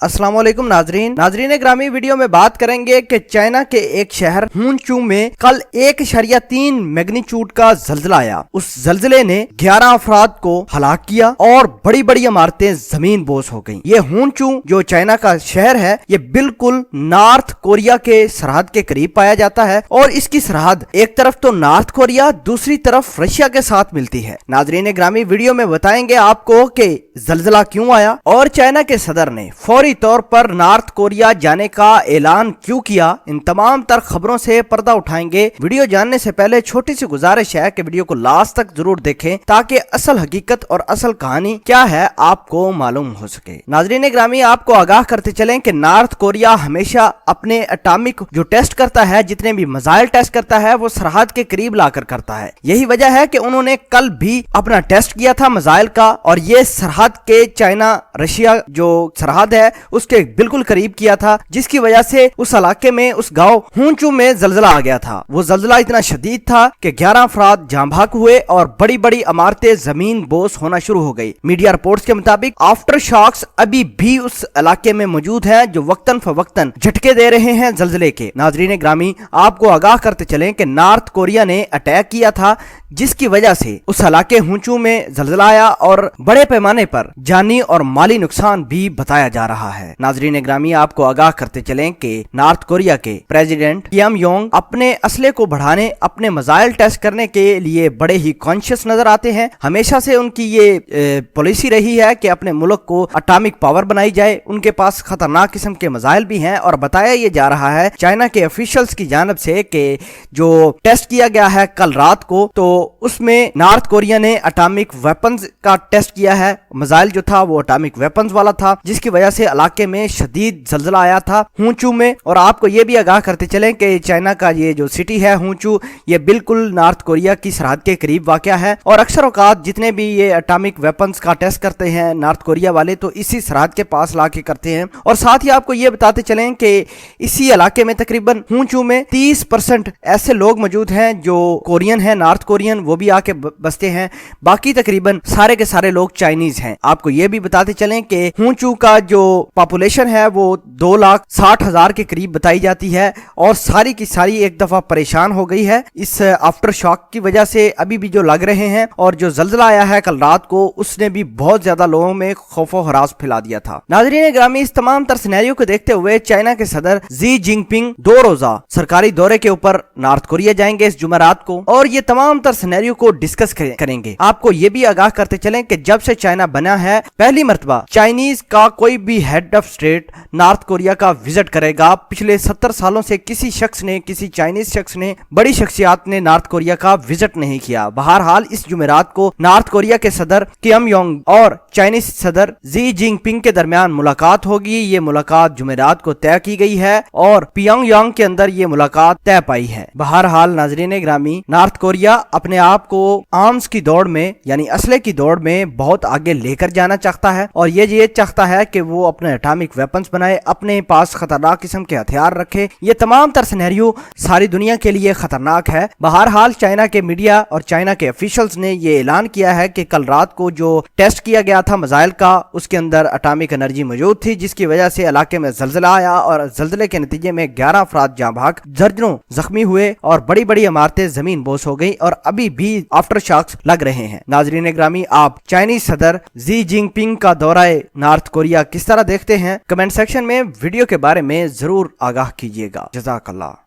अस्सलाम वालेकुम नाजरीन ग्रामी, वीडियो में बात करेंगे कि चाइना के एक शहर हुनचू में कल 1.3 मैग्नीट्यूड का जल्जला आया। उस जल्जले ने 11 अफराद को हलाक किया और बड़ी बड़ी इमारतें जमीन बोस हो गईं। ये हुनचू जो चाइना का शहर है, ये बिल्कुल नॉर्थ कोरिया के सरहद के करीब पाया जाता है और इसकी सरहद एक तरफ तो नॉर्थ कोरिया, दूसरी तरफ रशिया के साथ मिलती है। नाजरीन ग्रामी, वीडियो में बताएंगे आपको कि जल्जला क्यों आया और चाइना के सदर ने फौरी तौर पर नॉर्थ कोरिया जाने का ऐलान क्यों किया। इन तमाम तर खबरों से पर्दा उठाएंगे। वीडियो जानने से पहले छोटी सी गुजारिश है कि वीडियो को लास्ट तक जरूर देखें ताकि असल हकीकत और असल कहानी क्या है आपको मालूम हो सके। नाजरीन ग्रामी, आपको आगाह करते चलें कि नॉर्थ कोरिया हमेशा अपने एटॉमिक जो टेस्ट करता है, जितने भी मिसाइल टेस्ट करता है, वो सरहद के करीब लाकर करता है। यही वजह है कि उन्होंने कल भी अपना टेस्ट किया था मिसाइल का और ये सरहद के चाइना रशिया जो सरहद है उसके बिल्कुल करीब किया था, जिसकी वजह से उस इलाके में, उस गांव हुनचू में जल्जला आ गया था। वो जल्जला इतना शदीद था कि 11 अफराद जाँ भाग हुए और बड़ी बड़ी इमारतें जमीन बोस होना शुरू हो गई। मीडिया रिपोर्ट्स के मुताबिक आफ्टर शॉक्स अभी भी उस इलाके में मौजूद हैं जो वक्तन फवक्तन झटके दे रहे हैं जल्जले के। नाजरीन ग्रामी, आपको आगाह करते चलें कि नॉर्थ कोरिया ने अटैक किया था, जिसकी वजह से उस इलाके हुनचू में जल्जला आया और बड़े पैमाने पर जानी और माली नुकसान भी बताया जा रहा है। नाजरीन ग्रामी, आपको आगाह करते चलें कि नॉर्थ कोरिया के प्रेसिडेंट किम जोंग अपने असले को बढ़ाने, अपने मिसाइल टेस्ट करने के लिए बड़े ही कॉन्शियस नजर आते हैं। हमेशा से उनकी ये पॉलिसी रही है कि अपने मुल्क को एटॉमिक पावर बनाई जाए। उनके पास खतरनाक किस्म के मिसाइल भी हैं और बताया ये जा रहा है चाइना के ऑफिशियल्स की जानिब से कि जो टेस्ट किया गया है कल रात को, तो उसमें नॉर्थ कोरिया ने एटॉमिक वेपन्स का टेस्ट किया है। मिसाइल जो था वो एटॉमिक वेपन्स वाला था, जिसकी वजह से इलाके में शदीद जल्जला आया था हुनचू में। और आपको ये भी आगाह करते चलें कि चाइना का ये जो सिटी है हुनचू, ये बिल्कुल नॉर्थ कोरिया की सरहद के करीब वाक़या है और अक्सर औकात जितने भी ये एटॉमिक वेपन्स का टेस्ट करते हैं नॉर्थ कोरिया वाले, तो इसी सरहद के पास लाके करते हैं। और साथ ही आपको ये बताते चलें कि इसी इलाके में तकरीबन हुनचू में 30% ऐसे लोग मौजूद हैं जो कोरियन हैं, नॉर्थ कोरियन, वो भी आके बसते हैं। बाकी तकरीबन सारे के सारे लोग चाइनीज हैं। आपको ये भी बताते चलें कि हुनचू का जो पॉपुलेशन है वो 2,60,000 के करीब बताई जाती है और सारी की सारी एक दफा परेशान हो गई है इस आफ्टर शॉक की वजह से। अभी भी जो लग रहे हैं और जो जल्जला आया है कल रात को, उसने भी बहुत ज्यादा लोगों में खौफो हरास फैला दिया था। नाज़रीन ग्रामी, इस तमाम तर सिनेरियो को देखते हुए चाइना के सदर जी जिनपिंग 2 रोजा सरकारी दौरे के ऊपर नॉर्थ कोरिया जाएंगे इस जुमेरात को और ये तमाम तर सिनेरियो को डिस्कस करेंगे। आपको ये भी आगाह करते चलें कि जब से चाइना बना है, पहली मर्तबा चाइनीज का कोई भी head of state north Korea का विजिट करेगा। पिछले 70 सालों से किसी शख्स ने, किसी चाइनीज शख्स ने, बड़ी शख्सियत ने नॉर्थ कोरिया का विजिट नहीं किया। बहरहाल इस जुमेरात को नॉर्थ कोरिया के सदर किम जोंग और चाइनीज सदर जी जिनपिंग के दरमियान मुलाकात होगी। ये मुलाकात जुमेरात को तय की गई है और पियोंगयांग के अंदर ये मुलाकात तय पाई है। बहरहाल नाजरीन ग्रामी, नॉर्थ कोरिया अपने आप को आर्म्स की दौड़ में, यानी असले की दौड़ में बहुत आगे लेकर जाना चाहता है और ये चाहता है कि वो अपने एटॉमिक वेपन्स बनाए, अपने पास खतरनाक किस्म के हथियार रखे। ये तमाम तर सिनेरियो सारी दुनिया के लिए खतरनाक है। बहरहाल चाइना के मीडिया और चाइना के ऑफिशियल्स ने ये ऐलान किया है कि कल रात को जो टेस्ट किया गया था मिसाइल का, उसके अंदर एटॉमिक एनर्जी मौजूद थी, जिसकी वजह से इलाके में जल्जला आया और जल्जले के नतीजे में 11 अफराद जाँ भाग, दर्जनों जख्मी हुए और बड़ी बड़ी इमारतें जमीन बोस हो गई और अभी भी आफ्टर शॉक्स लग रहे हैं। नाजरीन ग्रामी, आप चाइनीज सदर जी जिनपिंग का दौरा नॉर्थ कोरिया किस तरह देखते हैं? कमेंट सेक्शन में वीडियो के बारे में जरूर आगाह कीजिएगा। जज़ाकल्लाह।